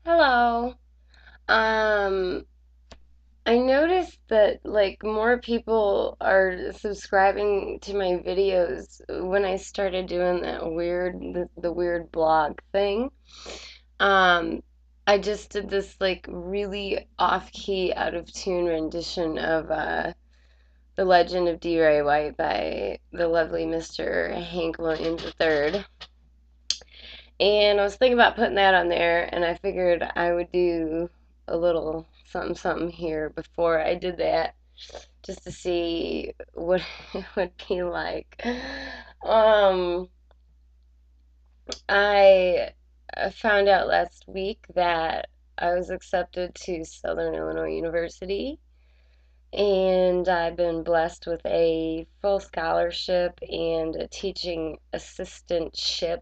Hello. Um, I noticed that like more people are subscribing to my videos when I started doing that the weird blog thing. Um, I just did this like really off-key, out of tune rendition of The Legend of D. Ray White by the lovely Mr. Hank Williams III. And I was thinking about putting that on there, and I figured I would do a little something something here before I did that, just to see what it would be like. Um, I found out last week that I was accepted to Southern Illinois University, and I've been blessed with a full scholarship and a teaching assistantship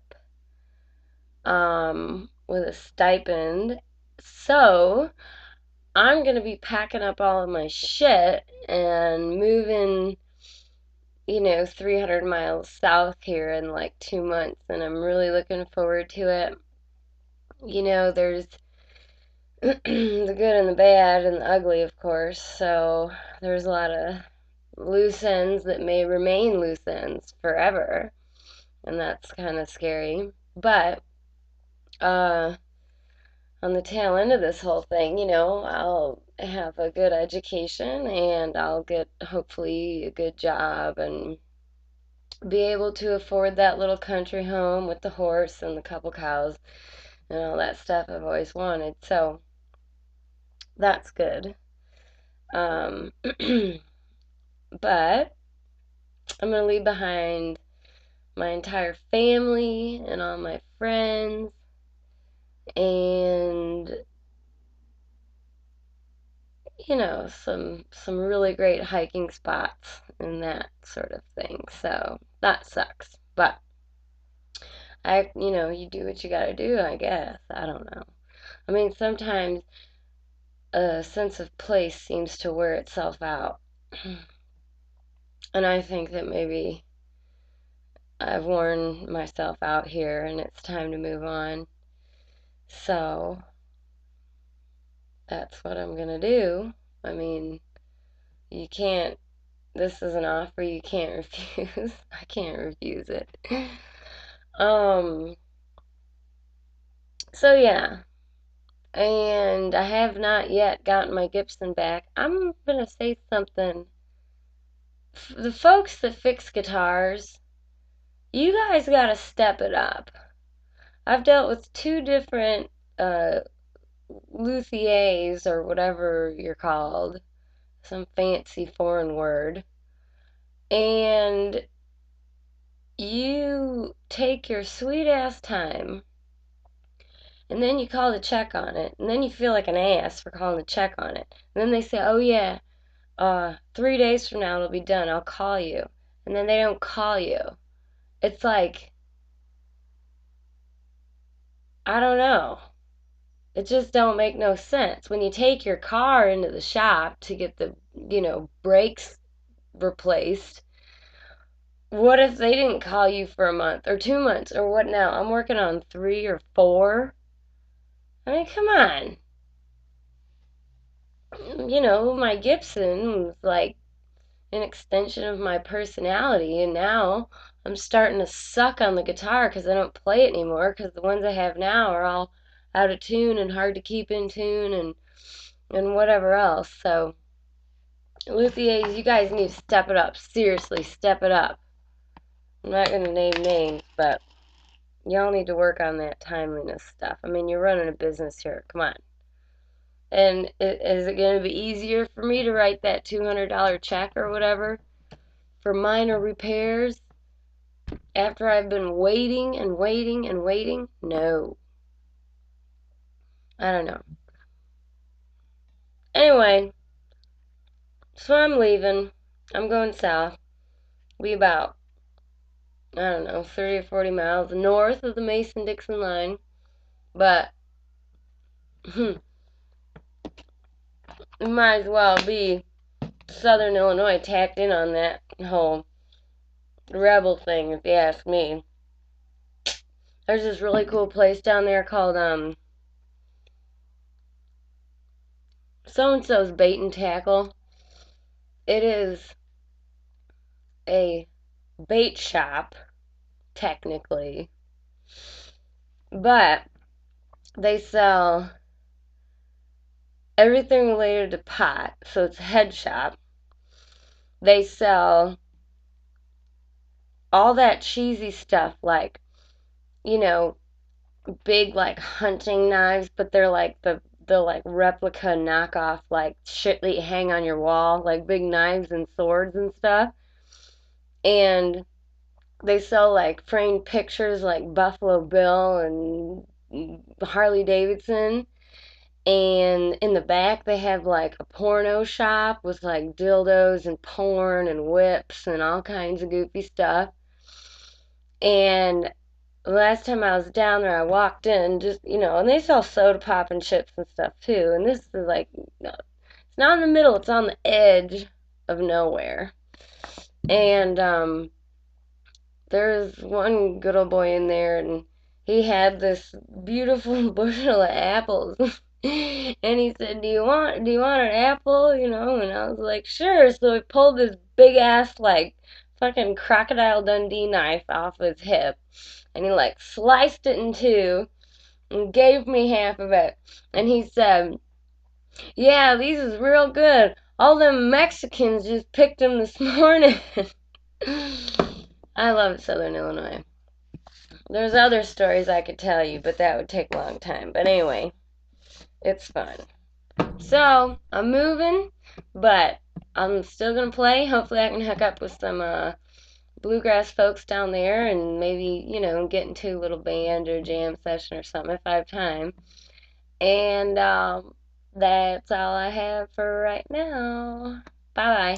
with a stipend. So I'm gonna be packing up all of my shit and moving, 300 miles south here in like 2 months, and I'm really looking forward to it. There's the good and the bad and the ugly, of course. So there's a lot of loose ends that may remain loose ends forever, and that's kind of scary. But uh, on the tail end of this whole thing, I'll have a good education and I'll get hopefully a good job and be able to afford that little country home with the horse and the couple cows and all that stuff I've always wanted. So that's good. Um, but I'm going to leave behind my entire family and all my friends and some really great hiking spots and that sort of thing. So that sucks. But you do what you gotta do, I guess. I don't know. I mean, sometimes a sense of place seems to wear itself out. And I think that maybe I've worn myself out here and it's time to move on. So that's what I'm gonna do. I mean, you can't this is an offer you can't refuse. I can't refuse it. Um, so yeah, and I have not yet gotten my Gibson back. I'm gonna say something. The folks that fix guitars, you guys gotta step it up. I've dealt with two different uh, luthiers or whatever you're called, some fancy foreign word, and you take your sweet ass time and then you call to check on it, and then you feel like an ass for calling to check on it. And then they say, "Oh yeah, 3 days from now it'll be done. I'll call you." And then they don't call you. It's like, I don't know. It just don't make no sense. When you take your car into the shop to get the, brakes replaced, what if they didn't call you for a month or 2 months or what now? I'm working on 3 or 4. I mean, come on. My Gibson was like an extension of my personality, and now I'm starting to suck on the guitar because I don't play it anymore because the ones I have now are all out of tune and hard to keep in tune and whatever else. So luthiers, you guys need to step it up. Seriously, step it up. I'm not going to name names, but y'all need to work on that timeliness stuff. I mean, you're running a business here. Come on. And is it going to be easier for me to write that $200 check or whatever for minor repairs after I've been waiting and waiting and waiting? No. I don't know. Anyway, so I'm leaving. I'm going south. We about, I don't know, 30 or 40 miles north of the Mason-Dixon line. But it might as well be Southern Illinois tacked in on that whole rebel thing, if you ask me. There's this really cool place down there called so and so's bait and tackle. It is a bait shop, technically, but they sell everything related to pot. So it's a head shop. They sell all that cheesy stuff, like, you know, big like hunting knives, but they're like the like replica knockoff like shit that you hang on your wall, like big knives and swords and stuff. And they sell like framed pictures like Buffalo Bill and Harley Davidson. And in the back they have like a porno shop with like dildos and porn and whips and all kinds of goofy stuff. And last time I was down there, I walked in, just, and they sell soda pop and chips and stuff too. And this is like, no, it's not in the middle, it's on the edge of nowhere. And there's one good old boy in there, and he had this beautiful bushel of apples. And he said, "Do you want an apple?" And I was like, "Sure." So he pulled this big ass like fucking Crocodile Dundee knife off his hip, and he like sliced it in two and gave me half of it. And he said, "Yeah, these is real good. All them Mexicans just picked them this morning." I love Southern Illinois. There's other stories I could tell you, but that would take a long time. But anyway, it's fun. So, I'm moving, but I'm still gonna play. Hopefully I can hook up with some bluegrass folks down there and maybe, get into a little band or jam session or something if I have time. And that's all I have for right now. Bye bye.